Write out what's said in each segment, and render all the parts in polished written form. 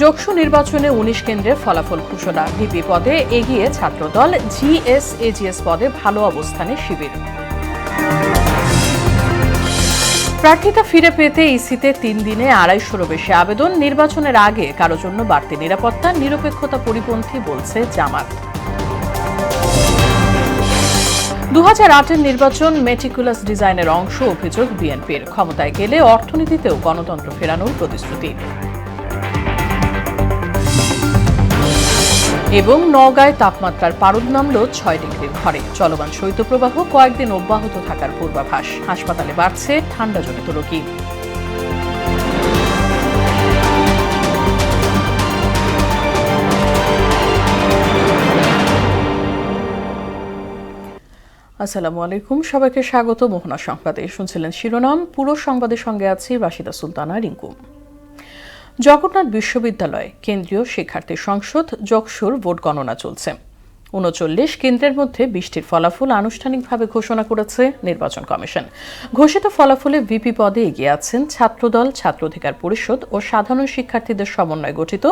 যোগসু নির্বাচনে ১৯ কেন্দ্রে ফলাফল ঘোষণা। ভিপি পদে এগিয়ে ছাত্রদল, জিএস এজিএস পদে ভালো অবস্থানে শিবির। প্রার্থিতা ফিরে পেতে ইসিতে ৩ দিনে ২৫০রও বেশি আবেদন। নির্বাচনের আগে কারো জন্য বাড়তি নিরাপত্তা, নিরপেক্ষতা পরিপন্থী বলছে জামাত। ২০০৮-এর নির্বাচন মেটিকুলাস ডিজাইনের অংশ, অভিযোগ বিএনপির। ক্ষমতায় গেলে অর্থনীতিতেও গণতন্ত্র ফেরানোর প্রতিশ্রুতি। এবং নওগাঁয় তাপমাত্রার পারদ নামল ৬ ডিগ্রির ঘরে। চলমান শৈত্যপ্রবাহ কয়েকদিন অব্যাহত থাকার পূর্বাভাস। হাসপাতালে বাড়ছে ঠান্ডাজনিত রোগী। আসসালামু আলাইকুম, সবাইকে স্বাগত মোহনা সংবাদে। শুনছিলেন শিরোনাম, পুরো সংবাদের সঙ্গে আছি বাসিদা সুলতানা রিঙ্কু। জগন্নাথ বিশ্ববিদ্যালয় কেন্দ্রীয় শিক্ষার্থী সংসদ যোগসুর ভোট গণনা চলছে। ৩৯ কেন্দ্রের মধ্যে ২০টির ফলাফল আনুষ্ঠানিকভাবে ঘোষণা করেছে নির্বাচন কমিশন। ঘোষিত ফলাফলে ভিপি পদে এগিয়ে আছেন ছাত্রদল, ছাত্র অধিকার পরিষদ ও সাধারণ শিক্ষার্থীদের সমন্বয়ে গঠিত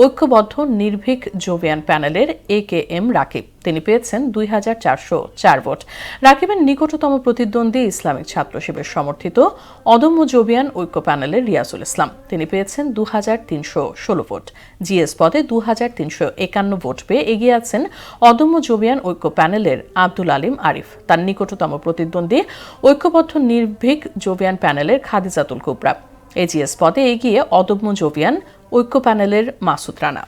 ঐক্যবদ্ধ নির্ভীক জোবিয়ান প্যানেলের AKM রাকিব। তিনি পেয়েছেন ২,৪০৪ ভোট। রাকিবের নিকটতম প্রতিদ্বন্দ্বী ইসলামিক ছাত্র শিবির সমর্থিত অদম্য জোবিয়ান ঐক্য প্যানেলের রিয়াজুল ইসলাম। তিনি পেয়েছেন ২,৩১৬ ভোট। জিএস পদে ২,৩৫১ ভোট পেয়ে এগিয়ে আছেন অদম্য জোবিয়ান ঐক্য প্যানেলের আব্দুল আলিম আরিফ। তার নিকটতম প্রতিদ্বন্দ্বী ঐক্যবদ্ধ নির্ভীক জোবিয়ান প্যানেলের খাদিজাতুল কুবরা। এজিএস পদে এগিয়ে অদম্য জোবিয়ান ঐক্য প্যানেলের মাসুদ রানা।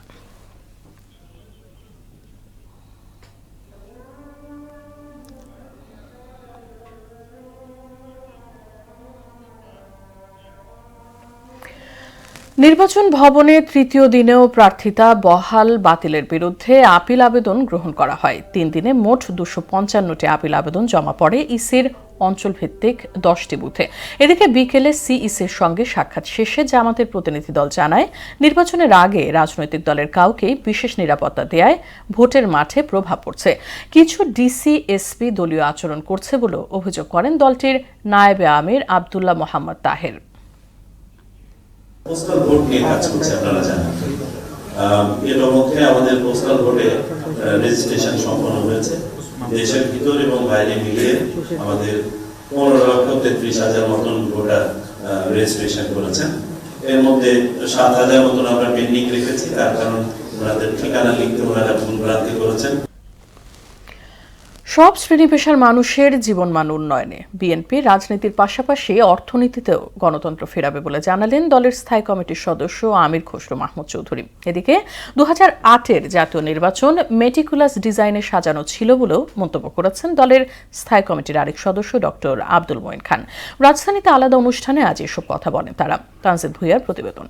নির্বাচন ভবনে তৃতীয় দিনেও প্রার্থিতা বহাল বাতিলের বিরুদ্ধে আপিল আবেদন গ্রহণ করা হয়। ৩ দিনে মোট ২৫৫টি আপিল আবেদন জমা পড়ে ইসির অঞ্চলভিত্তিক 10টি বুথে। এদিকে বিকেলে সিইসির সঙ্গে সাক্ষাৎ শেষে জামাতের প্রতিনিধি দল জানায়, নির্বাচনের আগে রাজনৈতিক দলের কাউকেই বিশেষ নিরাপত্তা দেয়ায় ভোটের মাঠে প্রভাব পড়ছে। কিছু ডিসি এসপি দলীয় আচরণ করছে বলেও অভিযোগ করেন দলটির নায়েবে আমির আব্দুল্লাহ মোহাম্মদ তাহের। পোস্টাল ভোট নিয়ে কাজ করছে, আপনারা জানেন। এর মধ্যে আমাদের পোস্টাল ভোটে রেজিস্ট্রেশন সম্পন্ন হয়েছে। দেশের ভিতর এবং বাইরে মিলিয়ে আমাদের ১৫,৩৩,০০০ মতন ভোটার রেজিস্ট্রেশন করেছেন। এর মধ্যে ৭,০০০ মতন আমরা পেন্ডিং রেখেছি, তার কারণ ওনাদের ঠিকানা লিখতে ওনারা ভুলভ্রান্তি করেছেন। সব শ্রেণী পেশার মানুষের জীবনমান উন্নয়নে বিএনপি রাজনীতির পাশাপাশি অর্থনীতিতেও গণতন্ত্র ফেরাবে বলে জানালেন দলের স্থায়ী কমিটির সদস্য আমির খসরু মাহমুদ চৌধুরী। এদিকে ২০০৮-এর জাতীয় নির্বাচন মেটিকুলাস ডিজাইনে সাজানো ছিল বলেও মন্তব্য করেছেন দলের স্থায়ী কমিটির আরেক সদস্য ডক্টর আব্দুল মঈন খান। রাজধানীতে আলাদা অনুষ্ঠানে আজ এসব কথা বলেন তারা। তানজিদ ভুঁইয়ার প্রতিবেদন।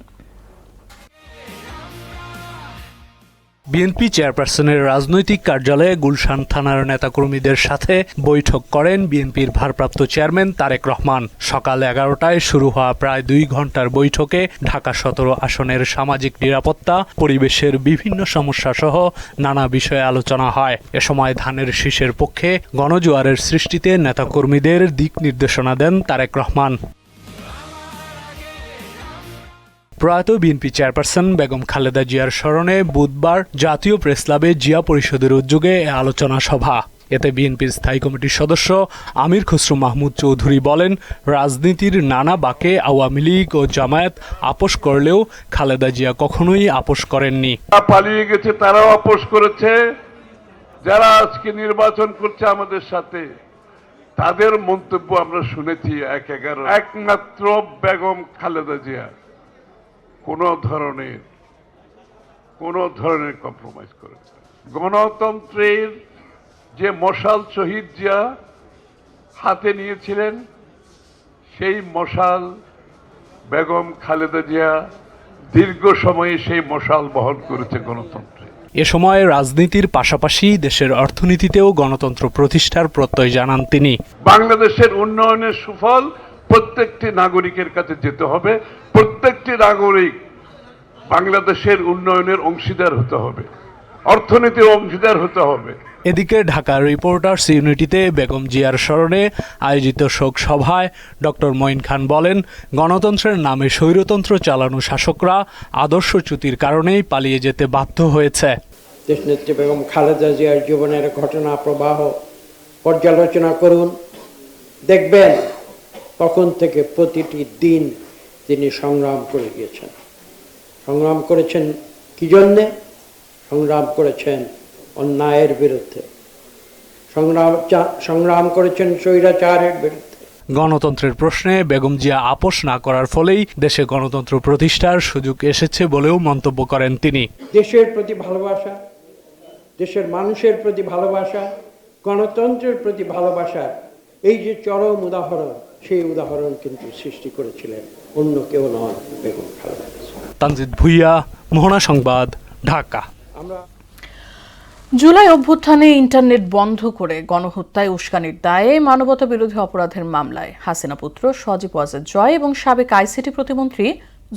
বিএনপি চেয়ারপারসনের রাজনৈতিক কার্যালয়ে গুলশান থানার নেতাকর্মীদের সাথে বৈঠক করেন বিএনপির ভারপ্রাপ্ত চেয়ারম্যান তারেক রহমান। সকাল ১১টায় শুরু হওয়া প্রায় ২ ঘণ্টার বৈঠকে ঢাকা ১৭ আসনের সামাজিক নিরাপত্তা, পরিবেশের বিভিন্ন সমস্যা সহ নানা বিষয়ে আলোচনা হয়। এ সময় ধানের শীষের পক্ষে গণজোয়ারের সৃষ্টিতে নেতাকর্মীদের দিক নির্দেশনা দেন তারেক রহমান। প্রয়াত বিএনপি চেয়ারপারসন বেগম খালেদা জিয়ার স্মরণে বুধবার জাতীয় প্রেসক্লাবে জিয়া পরিষদের উদ্যোগে আলোচনা সভা। এতে বিএনপির স্থায়ী কমিটির সদস্য আমির খসরু মাহমুদ চৌধুরী বলেন, রাজনীতির নানা বাঁকে আওয়ামী লীগ ও জামায়াত আপোষ করলেও খালেদা জিয়া কখনোই আপোষ করেননি। পালিয়ে গেছে, তারাও আপোষ করেছে। যারা আজকে নির্বাচন করছে আমাদের সাথে, তাদের মন্তব্য আমরা শুনেছি ১/১১। একমাত্র বেগম খালেদা জিয়া কোনো ধরনের কম্প্রোমাইজ করে গণতন্ত্রের যে মশাল শহীদ জিয়া হাতে নিয়েছিলেন, সেই মশাল বেগম খালেদা জিয়া দীর্ঘ সময়ে সেই মশাল বহন করেছে গণতন্ত্রে। এ সময় রাজনীতির পাশাপাশি দেশের অর্থনীতিতেও গণতন্ত্র প্রতিষ্ঠার প্রত্যয় জানান তিনি। বাংলাদেশের উন্নয়নের সুফল প্রত্যেকটি নাগরিকের কাছে যেতে হবে। প্রত্যেকটি নাগরিক বাংলাদেশের উন্নয়নের অংশীদার হতে হবে, অর্থনীতির অংশীদার হতে হবে। এদিকে ঢাকা রিপোর্টার্স ইউনিটিতে বেগম জিয়ার স্মরণে আয়োজিত শোক সভায় ডক্টর মঈন খান বলেন, গণতন্ত্রের নামে স্বৈরতন্ত্র চালানো শাসকরা আদর্শচ্যুতির কারণেই পালিয়ে যেতে বাধ্য হয়েছে। দেশনেত্রী বেগম খালেদা জিয়ার জীবনের ঘটনা প্রবাহ পর্যালোচনা করুন, দেখবেন তখন থেকে প্রতিটি দিন তিনি সংগ্রাম করে গিয়েছেন। সংগ্রাম করেছেন কি জন্যে? সংগ্রাম করেছেন অন্যায়ের বিরুদ্ধে, সংগ্রাম করেছেন স্বৈরাচারের বিরুদ্ধে। গণতন্ত্রের প্রশ্নে বেগম জিয়া আপোষ না করার ফলেই দেশে গণতন্ত্র প্রতিষ্ঠার সুযোগ এসেছে বলেও মন্তব্য করেন তিনি। দেশের প্রতি ভালোবাসা, দেশের মানুষের প্রতি ভালোবাসা, গণতন্ত্রের প্রতি ভালোবাসার এই যে চরম উদাহরণ, সেই উদাহরণ কিন্তু সৃষ্টি করেছিলেন অন্য কেউ নয়, বেগম খালেদা জিয়া। তানজিদ ভুইয়া, মোহনা সংবাদ, ঢাকা। জুলাই অভ্যুত্থানে ইন্টারনেট বন্ধ করে গণহত্যায় উস্কানির দায়ে মানবতা বিরোধী অপরাধের মামলায় হাসিনা পুত্র সজীব ওয়াজেদ জয় এবং সাবেক আইসিটি প্রতিমন্ত্রী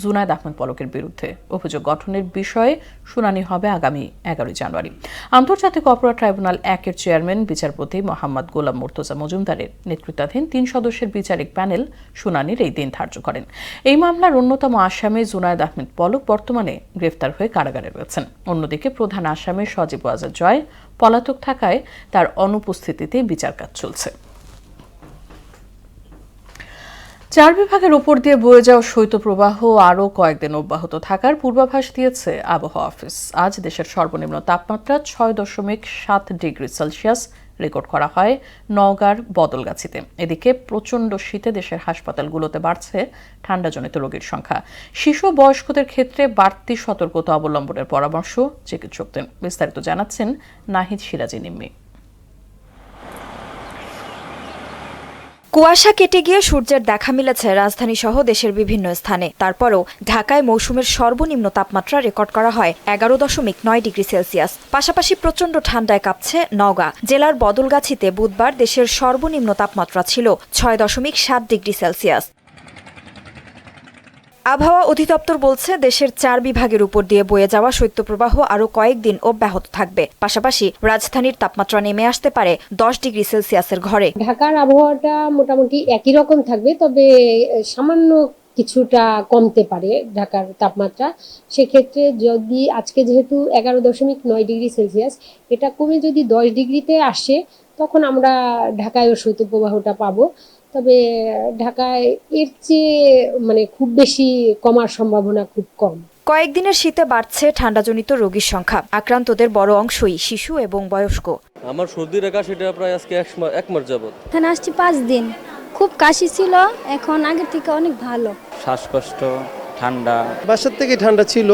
জুনায়েদ আহমেদ পলকের বিরুদ্ধে অভিযোগ গঠনের বিষয়ে শুনানি হবে আগামী 11 জানুয়ারি। আন্তর্জাতিক অপরাধ ট্রাইব্যুনাল 1-এর চেয়ারম্যান বিচারপতি মোহাম্মদ গোলাম মুর্তজা মজুমদারের নেতৃত্বাধীন 3 সদস্যের বিচারিক প্যানেল শুনানির এই দিন ধার্য করেন। এই মামলার অন্যতম আসামি জুনায়েদ আহমেদ পলক বর্তমানে গ্রেফতার হয়ে কারাগারে রয়েছেন। অন্যদিকে প্রধান আসামি সজীব ওয়াজেদ জয় পলাতক থাকায় তার অনুপস্থিতিতে বিচার কাজ চলছে। 4 বিভাগের উপর দিয়ে বয়ে যাওয়া শৈত্যপ্রবাহ আরও কয়েকদিন অব্যাহত থাকার পূর্বাভাস দিয়েছে আবহাওয়া অফিস। আজ দেশের সর্বনিম্ন তাপমাত্রা 6.7 ডিগ্রি সেলসিয়াস রেকর্ড করা হয় নওগাঁর বদলগাছিতে। এদিকে প্রচণ্ড শীতে দেশের হাসপাতালগুলোতে বাড়ছে ঠান্ডাজনিত রোগীর সংখ্যা। শিশু বয়স্কদের ক্ষেত্রে বাড়তি সতর্কতা অবলম্বনের পরামর্শ চিকিৎসকদের। বিস্তারিত জানাচ্ছেন নাহিদ সিরাজি নিম্মি। কুয়াশা কেটে গিয়ে সূর্যের দেখা মিলেছে রাজধানী সহ দেশের বিভিন্ন স্থানে। তারপরও ঢাকায় মৌসুমের সর্বনিম্ন তাপমাত্রা রেকর্ড করা হয় 11.9 ডিগ্রি সেলসিয়াস। পাশাপাশি প্রচণ্ড ঠান্ডায় কাঁপছে নওগাঁ। জেলার বদলগাছিতে বুধবার দেশের সর্বনিম্ন তাপমাত্রা ছিল 6.7 ডিগ্রি সেলসিয়াস। আবহাওয়া অধিদপ্তর বলছে দেশের 4 বিভাগের উপর দিয়ে বয়ে যাওয়া শৈত্যপ্রবাহ আরও কয়েকদিন অব্যাহত থাকবে। পাশাপাশি রাজধানীর তাপমাত্রা নেমে আসতে পারে 10 ডিগ্রি সেলসিয়াসের ঘরে। ঢাকার আবহাওয়াটা মোটামুটি একই রকম থাকবে, তবে সামান্য কিছুটা কমতে পারে ঢাকার তাপমাত্রা। সেক্ষেত্রে যদি আজকে যেহেতু 11.9 ডিগ্রি সেলসিয়াস, এটা কমে যদি 10 ডিগ্রিতে আসে, তখন আমরা ঢাকায়ও শৈত্যপ্রবাহটা পাবো। তবে ঢাকায় এর চেয়ে খুব বেশি কমার সম্ভাবনা খুব কম। কয়েকদিনের শীতে বাড়ছে ঠান্ডাজনিত রোগীর সংখ্যা। আক্রান্তদের বড় অংশই শিশু এবং বয়স্ক। আমার সর্দি রেখা সেটা প্রায় আজকে এক মাস যাবত। এখানে আসছি 5 দিন, খুব কাশি ছিল, এখন আগের থেকে অনেক ভালো। শ্বাসকষ্ট, ঠান্ডা, বাসার থেকে ঠান্ডা ছিল,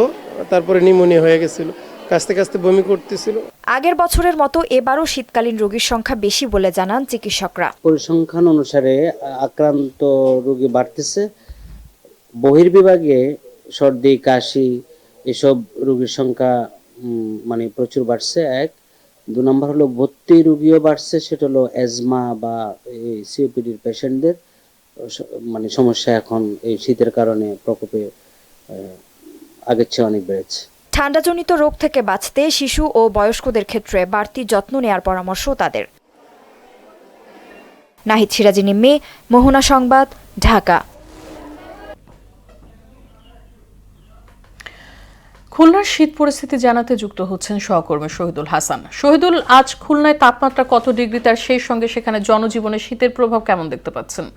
তারপরে নিউমোনিয়া হয়ে গেছিল, কাশতে কাশতে বমি করতেছিল। আগের বছরের মতো এবারও শীতকালীন রোগীর সংখ্যা বেশি বলে জানান চিকিৎসকরা। পরিসংখ্যান অনুসারে আক্রান্ত রোগী বাড়তেছে। বহির্বিভাগে সর্দি, কাশি এসব রোগীর সংখ্যা প্রচুর বাড়ছে। 2 নম্বর হলো ভর্তি রোগীও বাড়ছে, সেটা হলো অ্যাজমা বা সিওপিডির পেশেন্টদের সমস্যা এখন এই শীতের কারণে প্রকোপে আগের চেয়ে অনেক বেড়েছে। ঠান্ডাজনিত রোগ থেকে বাঁচতে শিশু ও বয়স্কদের ক্ষেত্রে বাড়তি যত্ন নেয়ার পরামর্শ তাদের। নাহিদ সিরাজি নিম্মি, মোহনা সংবাদ, ঢাকা। খুলনার শীত পরিস্থিতি জানাতে যুক্ত হচ্ছেন সহকর্মী শহীদুল হাসান। শহীদুল, আজ খুলনায় তাপমাত্রা কত ডিগ্রি, তার সেই সঙ্গে সেখানে জনজীবনে শীতের প্রভাব কেমন দেখতে পাচ্ছেন?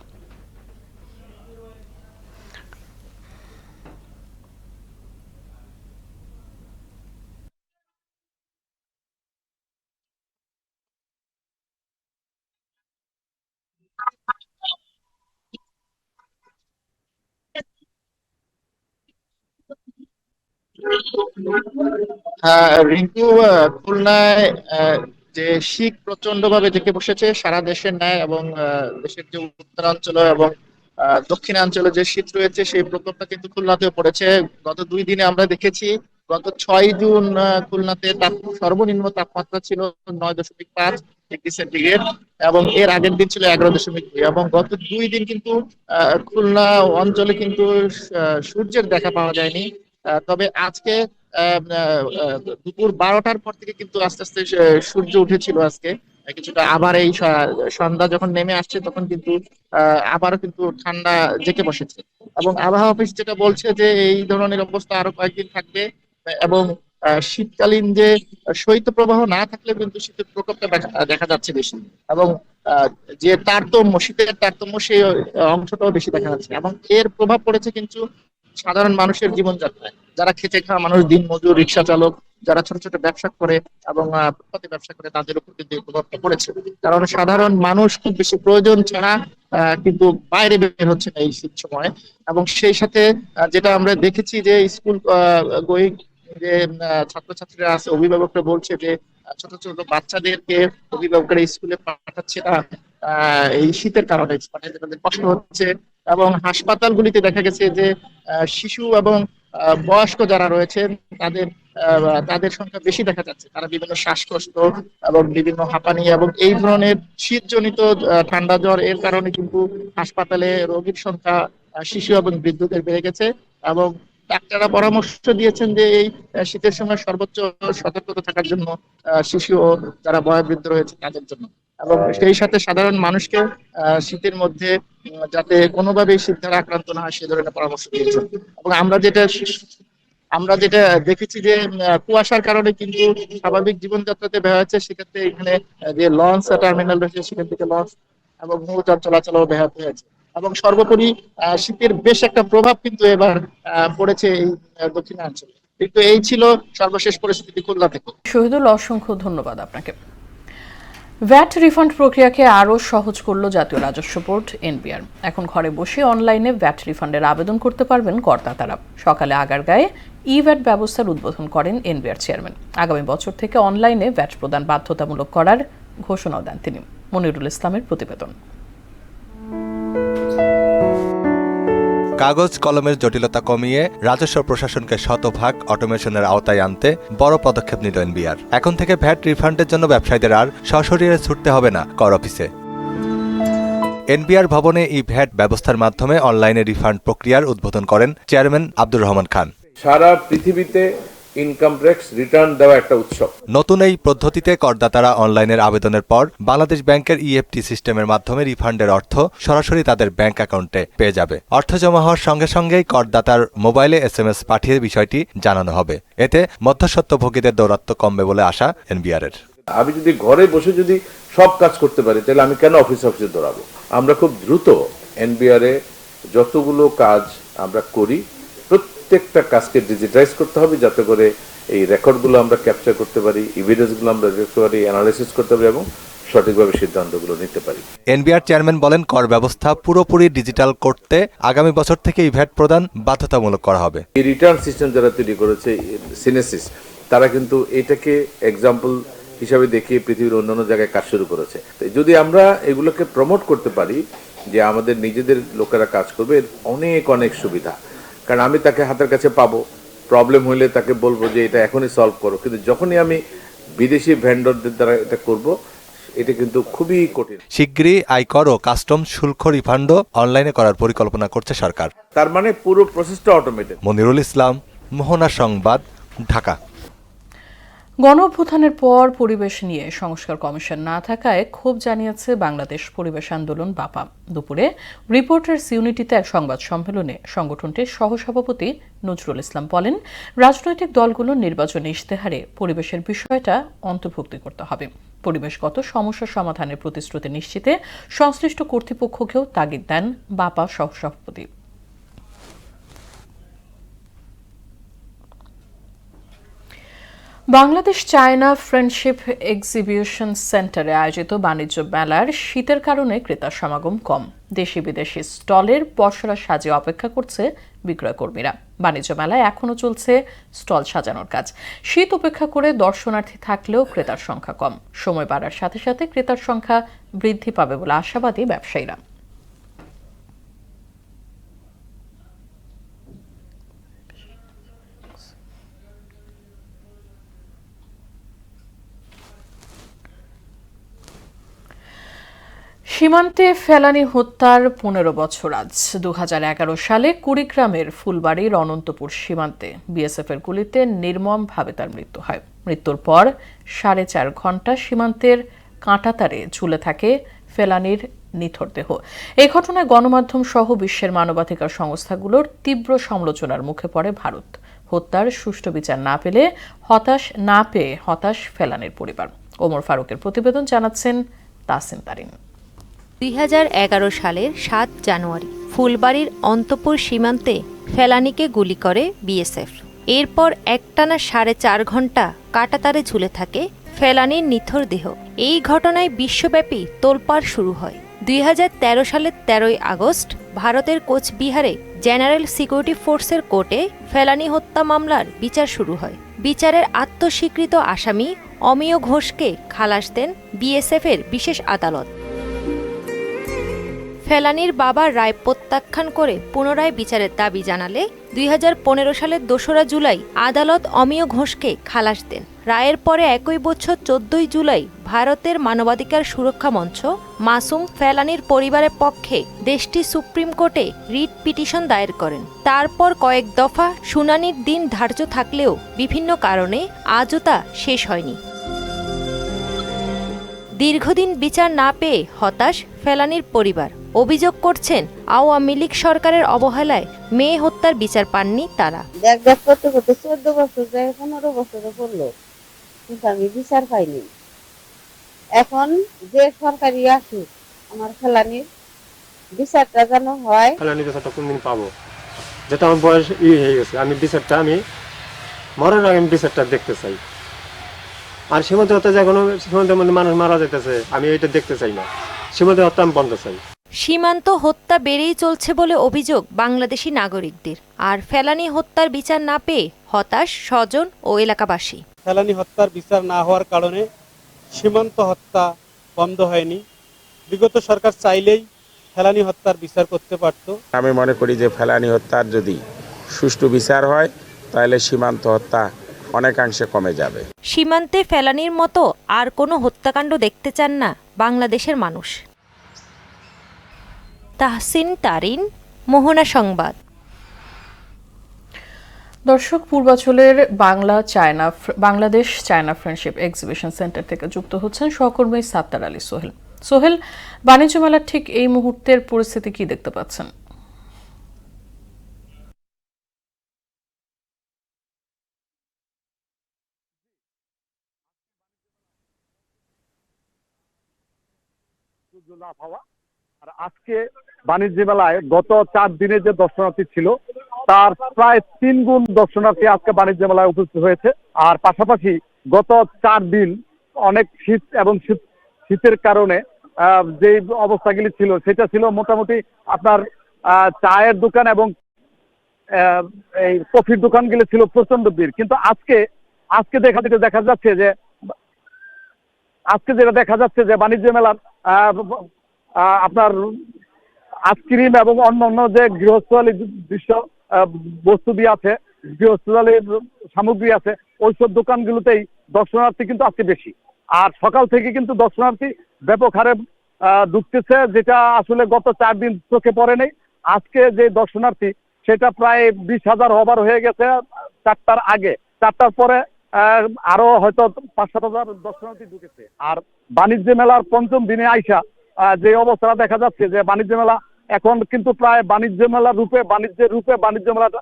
রিঙ্কু, খুলনায় যে শীত প্রচন্ড ভাবে দেখে বসেছে সারা দেশের ন্যায়, এবং দেশের যে উত্তরাঞ্চল এবং দক্ষিণাঞ্চলে যে শীত রয়েছে সেই প্রকোপটা কিন্তু খুলনাতেও পড়েছে। গত 2 দিনে আমরা দেখেছি, গত 6 জুন খুলনাতে সর্বনিম্ন তাপমাত্রা ছিল 9.5 ডিগ্রি সেন্টিগ্রেড, এবং এর আগের দিন ছিল 11.2, এবং গত 2 দিন কিন্তু খুলনা অঞ্চলে কিন্তু সূর্যের দেখা পাওয়া যায়নি। তবে আজকে দুপুর 12টার পর থেকে কিন্তু আস্তে আস্তে সূর্য উঠেছিল আজকে কিছুটা, আবার এই সন্ধ্যা যখন নেমে আসছে তখন কিন্তু আবারও কিন্তু ঠান্ডা জেঁকে বসেছে। এবং আবহাওয়া অফিস যেটা বলছে যে এই ধরনের অবস্থা আরো কয়েকদিন থাকবে, এবং শীতকালীন যে শৈত্যপ্রবাহ না থাকলে কিন্তু শীতের প্রকোপটা দেখা যাচ্ছে বেশি, এবং যে তারতম্য, শীতের তারতম্য সেই অংশটাও বেশি দেখা যাচ্ছে, এবং এর প্রভাব পড়েছে কিন্তু সাধারণ মানুষের জীবনযাত্রায়। যারা খেটে খাওয়া মানুষ, দিন মজুর, রিক্সা চালক, যারা ছোট ছোট ব্যবসা করে এবং ফুটপাতে ব্যবসা করে, তাদের উপর কিন্তু এই প্রভাবটা পড়েছে। কারণ সাধারণ মানুষ খুব বেশি প্রয়োজন ছাড়া কিন্তু বাইরে বের হচ্ছে না এই শীত সময়। এবং সেই সাথে যেটা আমরা দেখেছি যে স্কুল গোয়িং যে ছাত্রছাত্রীরা আছে, অভিভাবকরা বলছে যে ছোট ছোট বাচ্চাদেরকে অভিভাবকরা স্কুলে পাঠাচ্ছে না এই শীতের কারণে, পাঠাতে তাদের কষ্ট হচ্ছে। এবং হাসপাতালগুলিতে দেখা গেছে যে শিশু এবং বয়স্ক যারা রয়েছেন তাদের তাদের সংখ্যা বেশি দেখা যাচ্ছে। তারা বিভিন্ন শ্বাসকষ্ট এবং বিভিন্ন হাঁপানি এবং এই ধরনের শীতজনিত ঠান্ডা জ্বর এর কারণে কিন্তু হাসপাতালে রোগীর সংখ্যা শিশু এবং বৃদ্ধদের বেড়ে গেছে। এবং ডাক্তাররা পরামর্শ দিয়েছেন যে এই শীতের সময় সর্বোচ্চ সতর্কতা থাকার জন্য শিশু ও যারা বয়োবৃদ্ধ রয়েছে তাদের জন্য। এবং সেই সাথে সাধারণ মানুষকে শীতের মধ্যে যাতে কোনোভাবেই শীত দ্বারা আক্রান্ত না হয় সে ধরনের পরামর্শ দিয়েছেন। এবং আমরা যেটা দেখেছি যে কুয়াশার কারণে কিন্তু স্বাভাবিক জীবনযাত্রাতে ব্যাহত হচ্ছে, সেক্ষেত্রে এখানে যে লঞ্চ টার্মিনাল রয়েছে সেখান থেকে লঞ্চ এবং নৌযান চলাচলও ব্যাহত হয়েছে। এবং সর্বোপরি শীতের বেশ একটা প্রভাব কিন্তু এবার পড়েছে এই দক্ষিণাঞ্চলে। কিন্তু এই ছিল সর্বশেষ পরিস্থিতি খুলনা থেকে। শহীদুল, অসংখ্য ধন্যবাদ আপনাকে। ভ্যাট রিফান্ড প্রক্রিয়াকে আরও সহজ করলো জাতীয় রাজস্ব বোর্ড এনবিআর। এখন ঘরে বসে অনলাইনে ভ্যাট রিফান্ডের আবেদন করতে পারবেন করদাতারা। সকালে আগারগাঁয়ে ই ভ্যাট ব্যবস্থার উদ্বোধন করেন এনবিআর চেয়ারম্যান। আগামী বছর থেকে অনলাইনে ভ্যাট প্রদান বাধ্যতামূলক করার ঘোষণাও দেন তিনি। মনিরুল ইসলামের প্রতিবেদন। কাগজ কলমের জটিলতা কমিয়ে রাজস্ব প্রশাসনকে শতভাগ অটোমেশনের আওতায় আনতে বড় পদক্ষেপ নিল এনবিআর। এখন থেকে ভ্যাট রিফান্ডের জন্য ব্যবসায়ীদের আর সশরীরে ছুটতে হবে না কর অফিসে। এনবিআর ভবনে ই ভ্যাট ব্যবস্থার মাধ্যমে অনলাইনে রিফান্ড প্রক্রিয়ার উদ্বোধন করেন চেয়ারম্যান আব্দুর রহমান খান। সারা পৃথিবীতে ইনকাম ট্যাক্স রিটার্ন দেওয়া একটা উৎসব। নতুন এই পদ্ধতিতে করদাতারা অনলাইনের আবেদনের পর বাংলাদেশ ব্যাংকের ইএফটি সিস্টেমের মাধ্যমে রিফান্ডের অর্থ সরাসরি তাদের ব্যাংক অ্যাকাউন্টে পেয়ে যাবে। অর্থ জমা হওয়ার সঙ্গে সঙ্গেই করদাতার মোবাইলে SMS পাঠিয়ে বিষয়টি জানানো হবে। এতে মধ্যস্বত্বভোগীদের দৌরাত্ম্য কমবে বলে আশা এনবিআরের। আমি যদি ঘরে বসে যদি সব কাজ করতে পারি তাহলে আমি কেন অফিসে দৌড়াবো। আমরা খুব দ্রুত এনবিআরে যতগুলো কাজ আমরা করি প্রত্যেকটা কাজকে ডিজিটাইজ করতে হবে, যাতে করে এই রেকর্ডগুলো আমরা ক্যাপচার করতে পারি, এভিডেন্সগুলো আমরা দেখতে পারি, অ্যানালাইসিস করতে পারি এবং সঠিকভাবে সিদ্ধান্তগুলো নিতে পারি। এনবিআর চেয়ারম্যান বলেন, কর ব্যবস্থা পুরোপুরি ডিজিটাল করতে আগামী বছর থেকে ভ্যাট প্রদান বাধ্যতামূলক করা হবে। এই রিটার্ন সিস্টেম যারা তৈরি করেছে সিনেসিস, তারা কিন্তু এটাকে এক্সাম্পল হিসাবে দেখিয়ে পৃথিবীর অন্যান্য জায়গায় কাজ শুরু করেছে। যদি আমরা এগুলোকে প্রমোট করতে পারি যে আমাদের নিজেদের লোকেরা কাজ করবে, এর অনেক অনেক সুবিধা। কারণ আমি তাকে হাতের কাছে পাবো, প্রবলেম হইলে তাকে বলবো যে এটা এখনই সলভ করো, কিন্তু যখনই আমি বিদেশি ভেন্ডরদের দ্বারা এটা করব এটা কিন্তু খুবই কঠিন। শিগগিরই আয়কর ও কাস্টম শুল্ক রিফান্ডও অনলাইনে করার পরিকল্পনা করছে সরকার। তার মানে পুরো প্রসেসটা অটোমেটেড। মনিরুল ইসলাম, মোহনা সংবাদ, ঢাকা। গণঅভ্যুত্থানের পর পরিবেশ নিয়ে সংস্কার কমিশন না থাকায় ক্ষোভ জানিয়েছে বাংলাদেশ পরিবেশ আন্দোলন বাপা। দুপুরে রিপোর্টার্স ইউনিটিতে এক সংবাদ সম্মেলনে সংগঠনটির সহসভাপতি নজরুল ইসলাম বলেন, রাজনৈতিক দলগুলোর নির্বাচনী ইশতেহারে পরিবেশের বিষয়টা অন্তর্ভুক্তি করতে হবে। পরিবেশগত সমস্যা সমাধানের প্রতিশ্রুতি নিশ্চিতে সংশ্লিষ্ট কর্তৃপক্ষকেও তাগিদ দেন বাপা সহসভাপতি। বাংলাদেশ চায়না ফ্রেন্ডশিপ এক্সিবিশন সেন্টারে আয়োজিত বাণিজ্য মেলার শীতের কারণে ক্রেতার সমাগম কম। দেশি বিদেশি স্টলের পসরা সাজিয়ে অপেক্ষা করছে বিক্রয় কর্মীরা। বাণিজ্য মেলায় এখনও চলছে স্টল সাজানোর কাজ। শীত উপেক্ষা করে দর্শনার্থী থাকলেও ক্রেতার সংখ্যা কম। সময় বাড়ার সাথে সাথে ক্রেতার সংখ্যা বৃদ্ধি পাবে বলে আশাবাদী ব্যবসায়ীরা। সীমান্তে ফেলানী হত্যার ১৫ বছর আজ ২০১১ সালে কুড়িগ্রামের ফুলবাড়ির অনন্তপুর সীমান্তে বিএসএফের গুলিতে নির্মমভাবে তার মৃত্যু হয়। মৃত্যুর পর ৪.৫ ঘণ্টা সীমান্তের কাঁটাতারে ঝুলে থাকে ফেলানীর নিথর দেহ। এই ঘটনায় গণমাধ্যম সহ বিশ্বের মানবাধিকার সংস্থাগুলোর তীব্র সমালোচনার মুখে পড়ে ভারত। হত্যার সুষ্ঠু বিচার না পেয়ে হতাশ ফেলানীর পরিবার। ওমর ফারুকের প্রতিবেদন জানাচ্ছেন তাসিন তারিন। ২০১১ সালের ৭ জানুয়ারি ফুলবাড়ির অন্তপুর সীমান্তে ফেলানীকে গুলি করে বিএসএফ। এরপর একটানা ৪.৫ ঘণ্টা কাঁটাতারে ঝুলে থাকে ফেলানীর নিথর দেহ। এই ঘটনায় বিশ্বব্যাপী তোলপাড় শুরু হয়। ২০১৩ সালের ১৩ই আগস্ট ভারতের কোচবিহারে জেনারেল সিকিউরিটি ফোর্সের কোর্টে ফেলানী হত্যা মামলার বিচার শুরু হয়। বিচারের আত্মস্বীকৃত আসামি অমিয় ঘোষকে খালাস দেন বিএসএফের বিশেষ আদালত। ফেলানীর বাবা রায় প্রত্যাখ্যান করে পুনরায় বিচারের দাবি জানালে ২০১৫ সালের ২রা জুলাই আদালত অমিয় ঘোষকে খালাস দেন। রায়ের পরে একই বছর ১৪ই জুলাই ভারতের মানবাধিকার সুরক্ষা মঞ্চ মাসুম ফেলানীর পরিবারের পক্ষে দেশটির সুপ্রিম কোর্টে রিট পিটিশন দায়ের করেন। তারপর কয়েক দফা শুনানির দিন ধার্য থাকলেও বিভিন্ন কারণে আজও তা শেষ হয়নি। দীর্ঘদিন বিচার না পেয়ে হতাশ ফেলানীর পরিবার। অভিযোগ করছেন আওয়ামী লীগ সরকারের অবহেলায় মেয়ে হত্যার বিচার পাননি তারা। দেখ করতে 14 বছর যায়, 15 বছরে পড়লো, কিন্তু আমি বিচার পাইনি। এখন যে সরকারি আসুক আমার ফেলানীর বিচারটা যেন হয়। ফেলানীর বিচারটা কোনদিন পাবো? যেটা আমার বয়স হয়ে গেছে, আমি বিচারটা আমি মরার আগে আমি বিচারটা দেখতে চাই। আর সীমান্ত হত্যা যে কোনো সীমান্তের মধ্যে মানুষ মারা যেতেছে, আমি এটা দেখতে চাই না। সীমান্ত হত্যা আমি বন্ধ চাই। সীমান্ত হত্যা বেড়েই চলছে বলে অভিযোগ বাংলাদেশি নাগরিকদের। আর ফেলানী হত্যার বিচার না পেয়ে হতাশ স্বজন ও এলাকাবাসী। ফেলানী হত্যার বিচার না হওয়ার কারণে সীমান্ত হত্যা বন্ধ হয়নি। বিগত সরকার চাইলেই ফেলানী হত্যার বিচার করতে পারত। আমি মনে করি যে ফেলানী হত্যার যদি সুষ্ঠু বিচার হয় তাহলে সীমান্ত হত্যা অনেকাংশে কমে যাবে। সীমান্তে ফেলানীর মতো আর কোনো হত্যাকাণ্ড দেখতে চান না বাংলাদেশের মানুষ। তাহসিন তারিন, মোহনা সংবাদ। দর্শক, পূর্বাঞ্চলের Bangladesh China friendship exhibition centre থেকে যুক্ত হচ্ছেন সহকর্মী সাত্তার আলী সোহেল। সোহেল, বাণিজ্য মেলার ঠিক এই মুহূর্তের পরিস্থিতি কি দেখতে পাচ্ছেন? আর আজকে বাণিজ্য মেলায় গত 4 দিনে যে দর্শনার্থী ছিল তার প্রায় 3 গুণ দর্শনার্থী আজকে বাণিজ্য মেলায় উপস্থিত হয়েছে। আর পাশাপাশি গত 4 দিন অনেক শীত এবং শীতের কারণে যে অবস্থাগুলি ছিল সেটা ছিল মোটামুটি আপনার চায়ের দোকান এবং এই কফির দোকানগুলো ছিল প্রচন্ড ভিড়। কিন্তু আজকে দেখা যাচ্ছে যে বাণিজ্য মেলার আপনার আইসক্রিম এবং অন্যান্য যে গৃহস্থলী বস্তু দিয়ে আছে, গৃহস্থলীর সামগ্রী আছে, ওইসব দোকানগুলোতেই দর্শনার্থী কিন্তু আজকে বেশি। আর সকাল থেকে কিন্তু দর্শনার্থী ব্যাপক হারে ঢুকতেছে, যেটা আসলে গত 4 দিন চোখে পড়ে নেই। আজকে যে দর্শনার্থী সেটা প্রায় 20,000 ওভার হয়ে গেছে 4টার আগে। 4টার পরে আরো হয়তো 5-7 হাজার দর্শনার্থী ঢুকেছে। আর বাণিজ্য মেলার 5ম দিনে আইসা যে অবস্থা দেখা যাচ্ছে যে বাণিজ্য মেলা এখন কিন্তু প্রায় বাণিজ্যের রূপে বাণিজ্য মেলাটা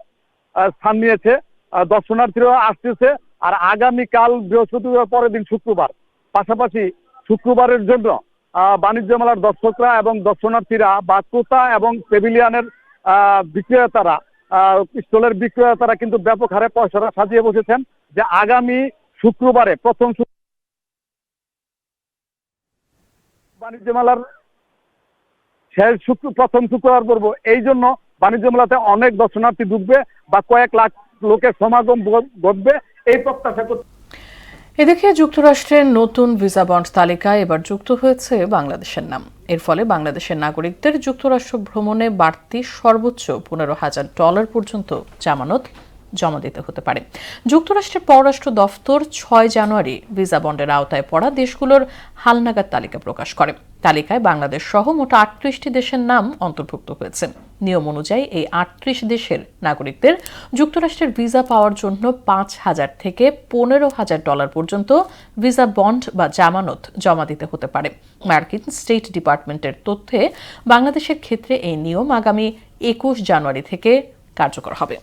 স্থান নিয়েছে। দর্শনার্থীরা আসতেছে। আর আগামীকাল বৃহস্পতিবার পরের দিন শুক্রবার, পাশাপাশি শুক্রবারের জন্য বাণিজ্য মেলার দর্শকরা এবং দর্শনার্থীরা বা ক্রেতা এবং প্যাভিলিয়নের বিক্রেতারা, স্টলের বিক্রেতারা কিন্তু ব্যাপক হারে পয়সাটা সাজিয়ে বসেছেন যে আগামী শুক্রবারে বাণিজ্য মেলার প্রথম শুক্রবার পড়বো। এই জন্য বাণিজ্য মেলাতে অনেক দর্শনার্থী ঢুকবে বা কয়েক লাখ লোকের সমাগম ঘটবে এই প্রত্যাশা করতে। এদিকে যুক্তরাষ্ট্রের নতুন ভিসা বন্ড তালিকায় এবার যুক্ত হয়েছে বাংলাদেশের নাম। এর ফলে বাংলাদেশের নাগরিকদের যুক্তরাষ্ট্র ভ্রমণে বাড়তি সর্বোচ্চ $15,000 পর্যন্ত জামানত জমা দিতে হতে পারে। যুক্তরাষ্ট্রের পররাষ্ট্র দফতর 6 জানুয়ারি ভিসা বন্ডের আওতায় পড়া দেশগুলোর হালনাগাদ তালিকা প্রকাশ করে। তালিকায় বাংলাদেশ সহ মোট 38টি দেশের নাম অন্তর্ভুক্ত হয়েছে। নিয়ম অনুযায়ী এই 38 দেশের নাগরিকদের যুক্তরাষ্ট্রের ভিসা পাওয়ার জন্য $5,000 থেকে $15,000 পর্যন্ত ভিসা বন্ড বা জামানত জমা দিতে হতে পারে। মার্কিন স্টেট ডিপার্টমেন্টের তথ্যে বাংলাদেশের ক্ষেত্রে এই নিয়ম আগামী 21 জানুয়ারি থেকে কার্যকর হবে।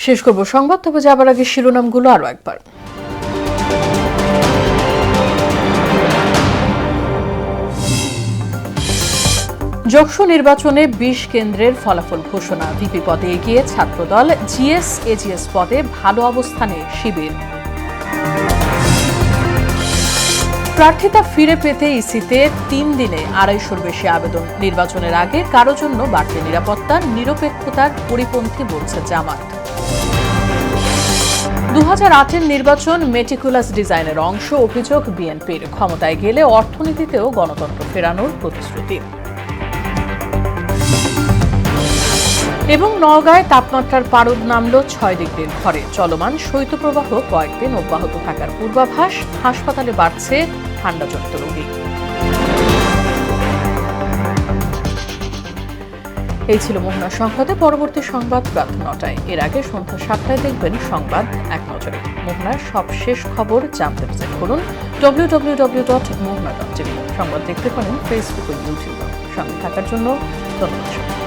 শেষ করব সংবাদ, তবে যাবার আগে শিরোনামগুলো আরো একবার। যশো নির্বাচনে 20 কেন্দ্রের ফলাফল ঘোষণা। ভিপি পদে এগিয়ে ছাত্রদল, জিএস এজিএস পদে ভালো অবস্থানে শিবির। প্রার্থিতা ফিরে পেতে ইসিতে 3 দিনে 250-র বেশি আবেদন। নির্বাচনের আগে কারো জন্য বাড়তি নিরাপত্তা, নিরপেক্ষতার পরিপন্থী বলছে জামাত। 2008-এর নির্বাচন মেটিকুলাস ডিজাইনের অংশ, অভিযোগ বিএনপির। ক্ষমতায় গেলে অর্থনীতিতেও গণতন্ত্র ফেরানোর প্রতিশ্রুতি। এবং নওগাঁয় তাপমাত্রার পারদ নামল 6 ডিগ্রির ঘরে। চলমান শৈত্যপ্রবাহ কয়েকদিন অব্যাহত থাকার পূর্বাভাস। হাসপাতালে বাড়ছে ঠান্ডাজনিত রোগী। এই ছিল মোহনা সংবাদে। পরবর্তী সংবাদ রাত 9টায়। এর আগে সন্ধ্যা 7টায় দেখবেন সংবাদ এক নজরে। মোহনার সবশেষ খবর জানতে ভিজিট করুন www.mohna.tv। সংবাদ দেখতে পারেন ফেসবুক ও ইউটিউবে। সঙ্গে থাকার জন্য ধন্যবাদ।